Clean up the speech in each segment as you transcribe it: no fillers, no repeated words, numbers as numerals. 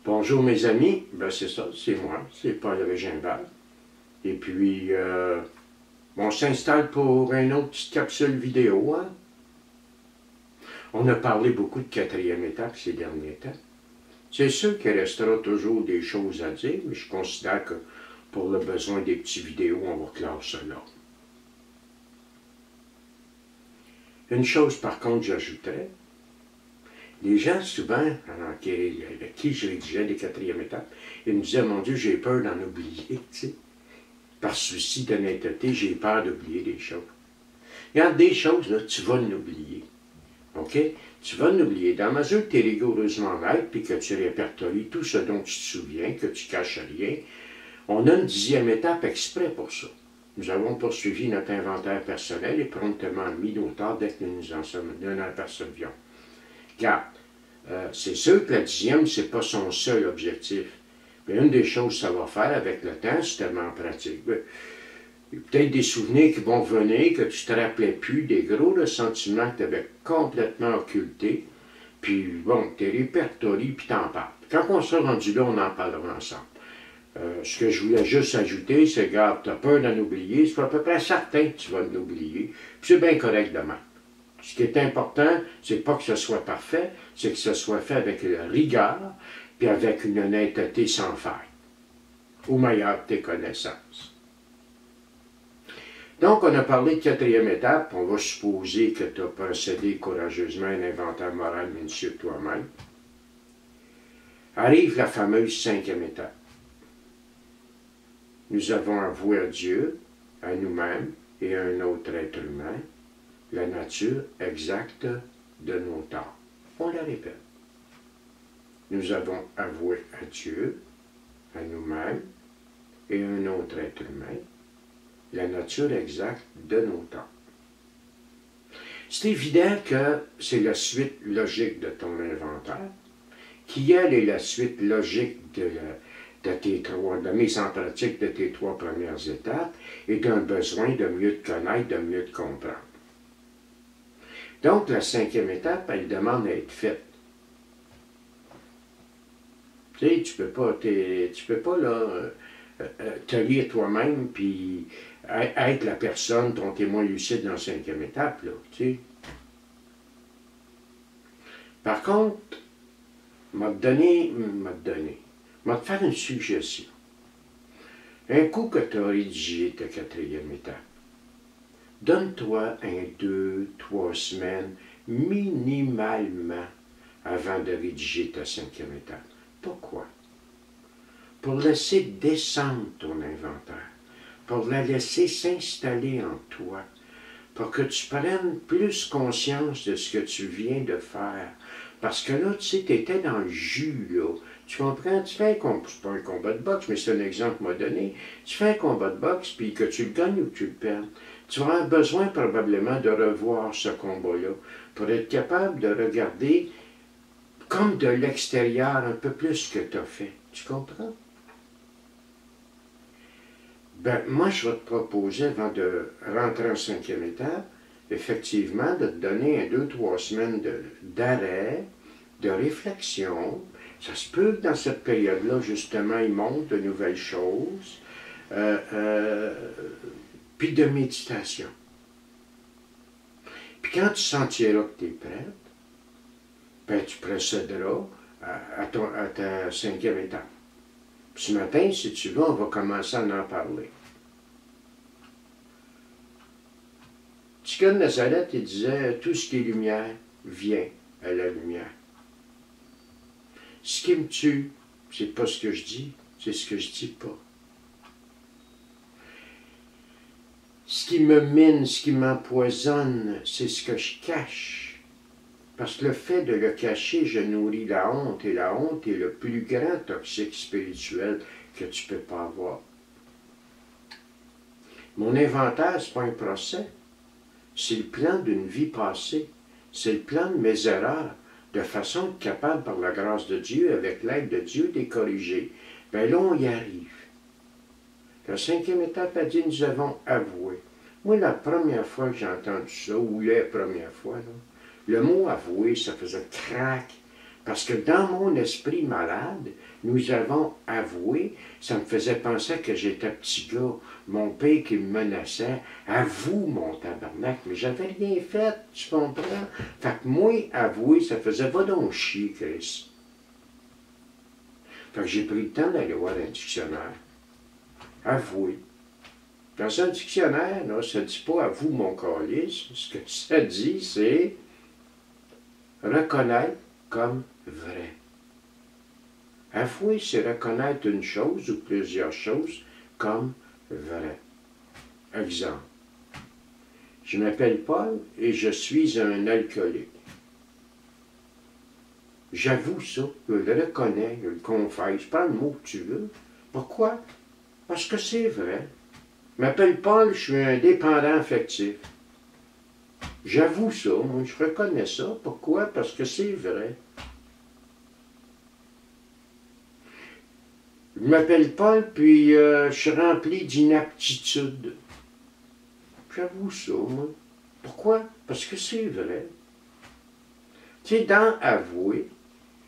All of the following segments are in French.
Bonjour mes amis, ben c'est ça, c'est moi, c'est Paul Régimbal. Et puis, on s'installe pour une autre petite capsule vidéo. Hein? On a parlé beaucoup de quatrième étape ces derniers temps. C'est sûr qu'il restera toujours des choses à dire, mais je considère que pour le besoin des petites vidéos, on va clore ça là. Une chose par contre, j'ajouterais, les gens souvent, à qui je rédigeais des quatrièmes étapes, ils me disaient, mon Dieu, j'ai peur d'en oublier, tu sais. Par souci d'honnêteté, j'ai peur d'oublier des choses. Regarde, des choses, là, tu vas l'oublier. OK? Tu vas l'oublier. Dans la mesure que tu es rigoureusement honnête, puis que tu répertories tout ce dont tu te souviens, que tu caches rien, on a une 10e étape exprès pour ça. Nous avons poursuivi notre inventaire personnel et promptement mis nos torts dès que nous en apercevions. Car, c'est sûr que la 10e, ce n'est pas son seul objectif. Mais une des choses que ça va faire avec le temps, c'est tellement pratique. Il y a peut-être des souvenirs qui vont venir, que tu ne te rappelais plus, des gros ressentiments que tu avais complètement occultés. Puis bon, tu les répertories, puis tu en parles. Quand on sera rendu là, on en parlera ensemble. Ce que je voulais juste ajouter, c'est que tu as peur d'en oublier, c'est à peu près certain que tu vas l'oublier. Puis c'est bien correct demain. Ce qui est important, c'est pas que ce soit parfait, c'est que ce soit fait avec rigueur, puis avec une honnêteté sans faille, au meilleur de tes connaissances. Donc, on a parlé de 4e étape. On va supposer que tu as procédé courageusement à un inventaire moral minutieux de toi-même. Arrive la fameuse 5e étape. Nous avons avoué à Dieu, à nous-mêmes et à un autre être humain, la nature exacte de nos torts. On la répète. Nous avons avoué à Dieu, à nous-mêmes et à un autre être humain, la nature exacte de nos torts. C'est évident que c'est la suite logique de ton inventaire, qui elle est la suite logique de la mise en pratique de tes 3 premières étapes et d'un besoin de mieux te connaître, de mieux te comprendre. Donc, la 5e étape, elle demande à être faite. Tu sais, tu peux pas là, te lire toi-même puis être la personne, ton témoin lucide dans la 5e étape, là, tu sais. Par contre, m'a te faire une suggestion. Un coup que tu as rédigé ta 4e étape, donne-toi 2-3 semaines minimalement avant de rédiger ta 5e étape. Pourquoi? Pour laisser descendre ton inventaire, pour la laisser s'installer en toi, pour que tu prennes plus conscience de ce que tu viens de faire. Parce que là, tu sais, tu étais dans le jus, là. Tu comprends? Tu fais c'est pas un combat de boxe, mais c'est un exemple que m'a donné. Tu fais un combat de boxe, puis que tu le gagnes ou que tu le perds. Tu vas avoir besoin probablement de revoir ce combat-là pour être capable de regarder comme de l'extérieur un peu plus ce que tu as fait. Tu comprends? Ben, moi, je vais te proposer, avant de rentrer en 5e étape, effectivement, de te donner 2-3 semaines d'arrêt, de réflexion. Ça se peut que dans cette période-là, justement, il monte de nouvelles choses, puis de méditation. Puis quand tu sentiras que tu es prête, ben, tu procéderas à ta 5e étape. Puis ce matin, si tu veux, on va commencer à en parler. Petit gars de Nazareth, il disait, tout ce qui est lumière vient à la lumière. Ce qui me tue, c'est pas ce que je dis, c'est ce que je dis pas. Ce qui me mine, ce qui m'empoisonne, c'est ce que je cache. Parce que le fait de le cacher, je nourris la honte, et la honte est le plus grand toxique spirituel que tu peux pas avoir. Mon inventaire, ce n'est pas un procès. C'est le plan d'une vie passée. C'est le plan de mes erreurs, de façon capable, par la grâce de Dieu, avec l'aide de Dieu, de les corriger. Bien là, on y arrive. La 5e étape a dit, nous avons avoué. Moi, la première fois que j'ai entendu ça, ou les premières fois, là, le mot avoué, ça faisait crac Parce que dans mon esprit malade, nous avons avoué, ça me faisait penser que j'étais petit gars, mon père qui me menaçait, avoue mon tabarnak, mais j'avais rien fait, tu comprends? Fait que moi, avouer, ça faisait va donc chier, Chris. Fait que j'ai pris le temps d'aller voir un dictionnaire. Avouer. Dans un dictionnaire, là, ça ne dit pas avoue mon calice. Ce que ça dit, c'est reconnaître comme vrai. Avouer, c'est reconnaître une chose ou plusieurs choses comme vrai. Exemple. Je m'appelle Paul et je suis un alcoolique. J'avoue ça, je le reconnais, je le confesse, prends le mot que tu veux. Pourquoi? Parce que c'est vrai. Je m'appelle Paul, je suis un dépendant affectif. J'avoue ça, moi, je reconnais ça. Pourquoi? Parce que c'est vrai. Je m'appelle Paul, puis je suis rempli d'inaptitude. J'avoue ça, moi. Pourquoi? Parce que c'est vrai. Tu sais, dans avouer,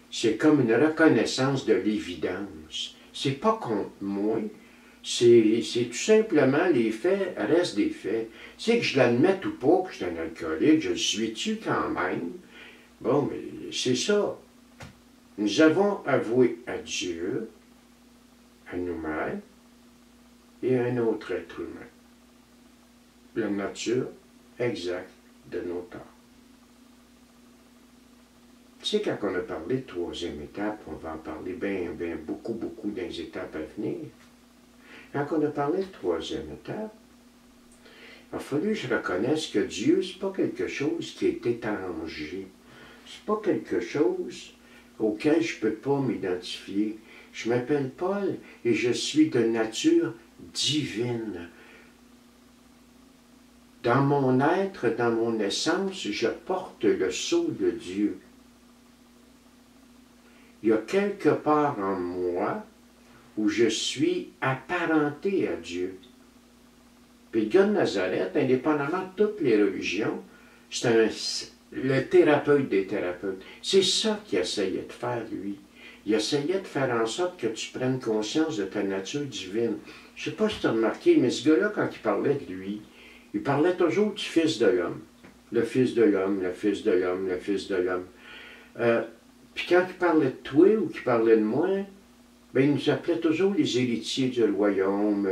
c'est comme une reconnaissance de l'évidence. C'est pas contre moi, c'est tout simplement les faits restent des faits. C'est que je l'admette ou pas que je suis un alcoolique, je le suis-tu quand même? Bon, mais c'est ça. Nous avons avoué à Dieu, à nous-mêmes et à un autre être humain la nature exacte de nos torts. Tu sais, quand on a parlé de troisième étape, on va en parler bien, beaucoup dans les étapes à venir. Quand on a parlé de troisième étape, il a fallu que je reconnaisse que Dieu, ce n'est pas quelque chose qui est étranger. Ce n'est pas quelque chose auquel je ne peux pas m'identifier. Je m'appelle Paul et je suis de nature divine. Dans mon être, dans mon essence, je porte le sceau de Dieu. Il y a quelque part en moi où je suis apparenté à Dieu. Puis le gars de Nazareth, indépendamment de toutes les religions, c'est le thérapeute des thérapeutes. C'est ça qu'il essayait de faire, lui. Il essayait de faire en sorte que tu prennes conscience de ta nature divine. Je ne sais pas si tu as remarqué, mais ce gars-là, quand il parlait de lui, il parlait toujours du Fils de l'homme. Le Fils de l'homme, le Fils de l'homme, le Fils de l'homme. Puis quand il parlait de toi ou qu'il parlait de moi, ben, il nous appelait toujours les héritiers du royaume,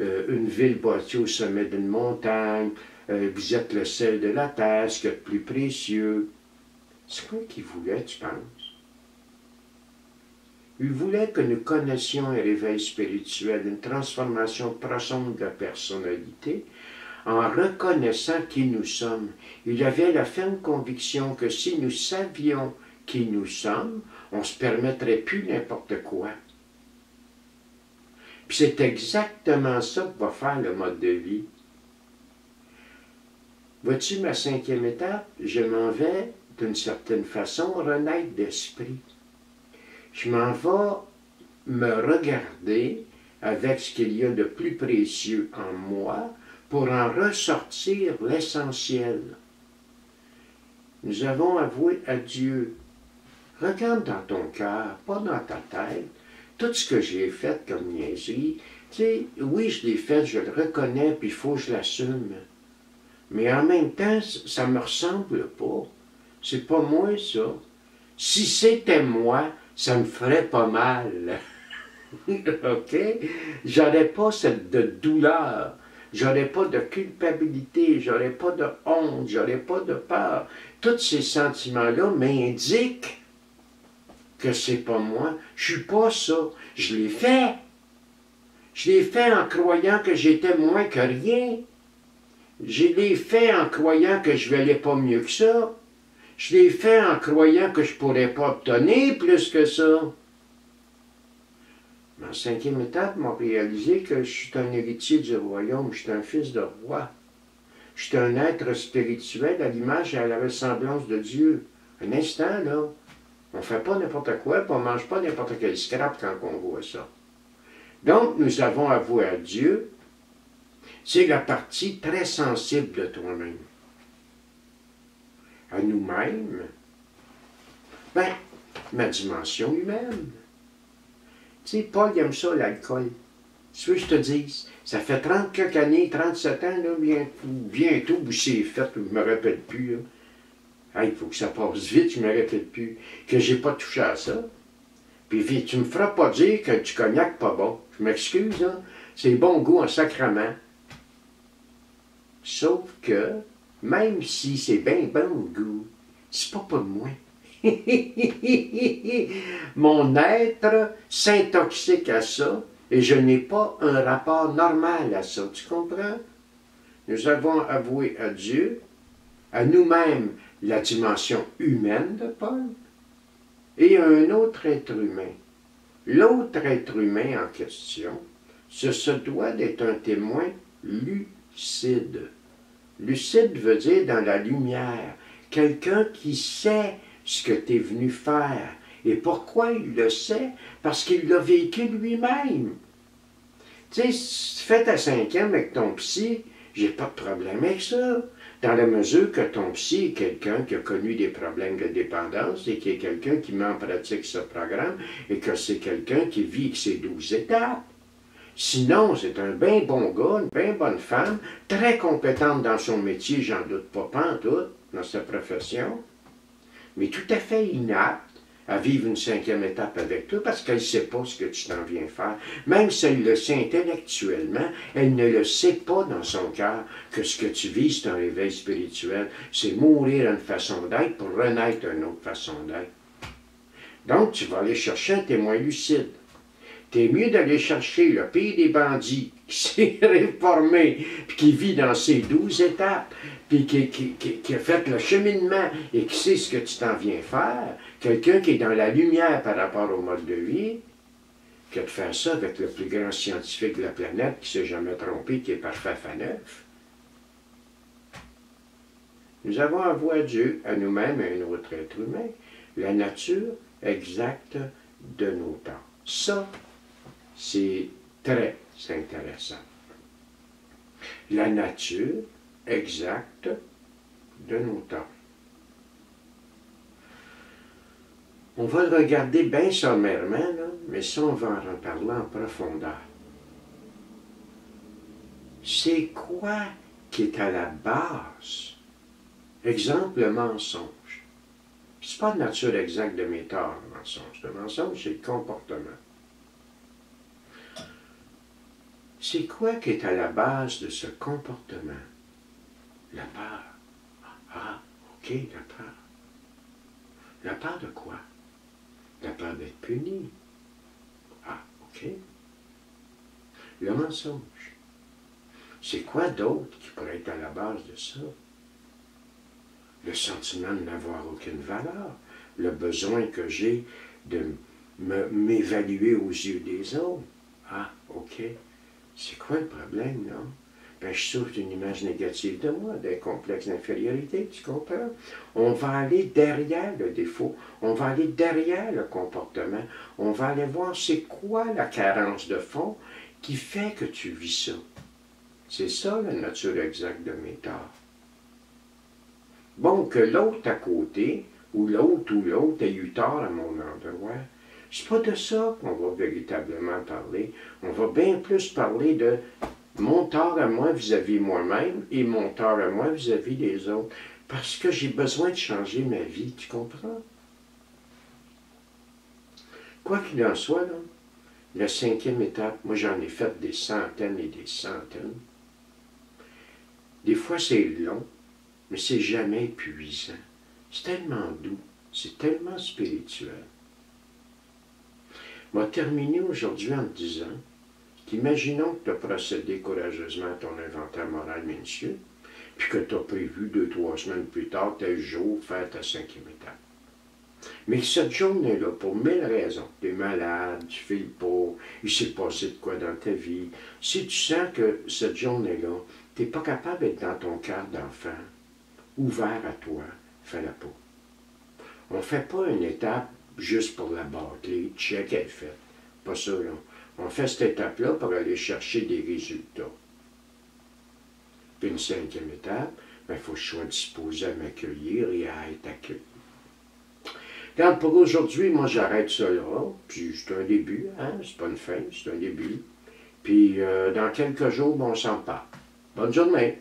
une ville bâtie au sommet d'une montagne, vous êtes le sel de la terre, ce qu'il y a de plus précieux. C'est quoi qu'il voulait, tu penses? Il voulait que nous connaissions un réveil spirituel, une transformation profonde de la personnalité, en reconnaissant qui nous sommes. Il avait la ferme conviction que si nous savions qui nous sommes, on ne se permettrait plus n'importe quoi. Puis c'est exactement ça que va faire le mode de vie. Vois-tu, ma cinquième étape, je m'en vais, d'une certaine façon, renaître d'esprit. Je m'en vais me regarder avec ce qu'il y a de plus précieux en moi pour en ressortir l'essentiel. Nous avons avoué à Dieu. Regarde dans ton cœur, pas dans ta tête, tout ce que j'ai fait comme niaiserie. Tu sais, oui, je l'ai fait, je le reconnais, puis il faut que je l'assume. Mais en même temps, ça ne me ressemble pas. C'est pas moi, ça. Si c'était moi, ça me ferait pas mal. OK? J'aurais pas de douleur. J'aurais pas de culpabilité. J'aurais pas de honte. J'aurais pas de peur. Tous ces sentiments-là m'indiquent que c'est pas moi. Je suis pas ça. Je l'ai fait. Je l'ai fait en croyant que j'étais moins que rien. Je l'ai fait en croyant que je valais pas mieux que ça. Je l'ai fait en croyant que je ne pourrais pas obtenir plus que ça. Ma cinquième étape m'a réalisé que je suis un héritier du royaume, je suis un fils de roi. Je suis un être spirituel à l'image et à la ressemblance de Dieu. Un instant, là, on ne fait pas n'importe quoi, puis on ne mange pas n'importe quel scrap quand on voit ça. Donc, nous avons avoué à Dieu, c'est la partie très sensible de toi-même. À nous-mêmes, ben, ma dimension humaine. Tu sais, Paul il aime ça, l'alcool. Tu veux que je te dise, ça fait 30 quelques années, 37 ans, là, bientôt, où c'est fait, je ne me rappelle plus. Là. Il faut que ça passe vite, je ne me rappelle plus, que j'ai pas touché à ça. Puis tu me feras pas dire que du cognac pas bon. Je m'excuse, hein? C'est bon goût en sacrement. Sauf que, même si c'est bien bon goût, c'est pas de moi. Mon être s'intoxique à ça et je n'ai pas un rapport normal à ça. Tu comprends? Nous avons avoué à Dieu, à nous-mêmes, la dimension humaine de Paul et à un autre être humain. L'autre être humain en question, ce se doit d'être un témoin lucide. Lucide veut dire dans la lumière, quelqu'un qui sait ce que tu es venu faire. Et pourquoi il le sait? Parce qu'il l'a vécu lui-même. Tu sais, si tu fais ta cinquième avec ton psy, j'ai pas de problème avec ça. Dans la mesure que ton psy est quelqu'un qui a connu des problèmes de dépendance et qui est quelqu'un qui met en pratique ce programme et que c'est quelqu'un qui vit avec ses 12 étapes. Sinon, c'est un bien bon gars, une bien bonne femme, très compétente dans son métier, j'en doute pas pantoute, dans sa profession, mais tout à fait inapte à vivre une cinquième étape avec toi parce qu'elle ne sait pas ce que tu t'en viens faire. Même si elle le sait intellectuellement, elle ne le sait pas dans son cœur que ce que tu vis, c'est un réveil spirituel. C'est mourir une façon d'être pour renaître une autre façon d'être. Donc, tu vas aller chercher un témoin lucide. T'es mieux d'aller chercher le pire des bandits qui s'est réformé, puis qui vit dans ses 12 étapes, puis qui a fait le cheminement et qui sait ce que tu t'en viens faire, quelqu'un qui est dans la lumière par rapport au mode de vie, que de faire ça avec le plus grand scientifique de la planète qui ne s'est jamais trompé, qui est parfait à neuf. Nous avons avoué à Dieu, à nous-mêmes et à un autre être humain, la nature exacte de nos temps. Ça, c'est très intéressant. La nature exacte de nos temps. On va le regarder bien sommairement, là, mais ça, on va en reparler en profondeur. C'est quoi qui est à la base? Exemple, le mensonge. C'est pas la nature exacte de mes torts, le mensonge. Le mensonge, c'est le comportement. C'est quoi qui est à la base de ce comportement? La peur. Ah, ok, la peur. La peur de quoi? La peur d'être puni. Ah, ok. Le mensonge. C'est quoi d'autre qui pourrait être à la base de ça? Le sentiment de n'avoir aucune valeur. Le besoin que j'ai de m'évaluer aux yeux des autres. Ah, ok. C'est quoi le problème, non? Ben, je souffre d'une image négative de moi, d'un complexe d'infériorité, tu comprends? On va aller derrière le défaut, on va aller derrière le comportement, on va aller voir c'est quoi la carence de fond qui fait que tu vis ça. C'est ça la nature exacte de mes torts. Bon, que l'autre à côté, ou l'autre ait eu tort à mon endroit, c'est pas de ça qu'on va véritablement parler. On va bien plus parler de mon tort à moi vis-à-vis moi-même et mon tort à moi vis-à-vis des autres. Parce que j'ai besoin de changer ma vie, tu comprends? Quoi qu'il en soit, là, la cinquième étape, moi j'en ai fait des centaines et des centaines. Des fois c'est long, mais c'est jamais épuisant. C'est tellement doux, c'est tellement spirituel. Je vais terminer aujourd'hui en te disant qu'imaginons que tu as procédé courageusement à ton inventaire moral minutieux, puis que tu as prévu 2-3 semaines plus tard, tel jour, faire ta cinquième étape. Mais que cette journée-là, pour 1000 raisons, tu es malade, tu ne files pas, il s'est passé de quoi dans ta vie, si tu sens que cette journée-là, tu n'es pas capable d'être dans ton cœur d'enfant, ouvert à toi, fais-la pas. On ne fait pas une étape juste pour la bâcler, check, elle est faite. Pas ça, là. On fait cette étape-là pour aller chercher des résultats. Puis une cinquième étape, il faut que je sois disposé à m'accueillir et à être accueilli. Regarde, pour aujourd'hui, moi j'arrête ça là, puis c'est un début, hein, c'est pas une fin, c'est un début. Puis dans quelques jours, on s'en parle. Bonne journée!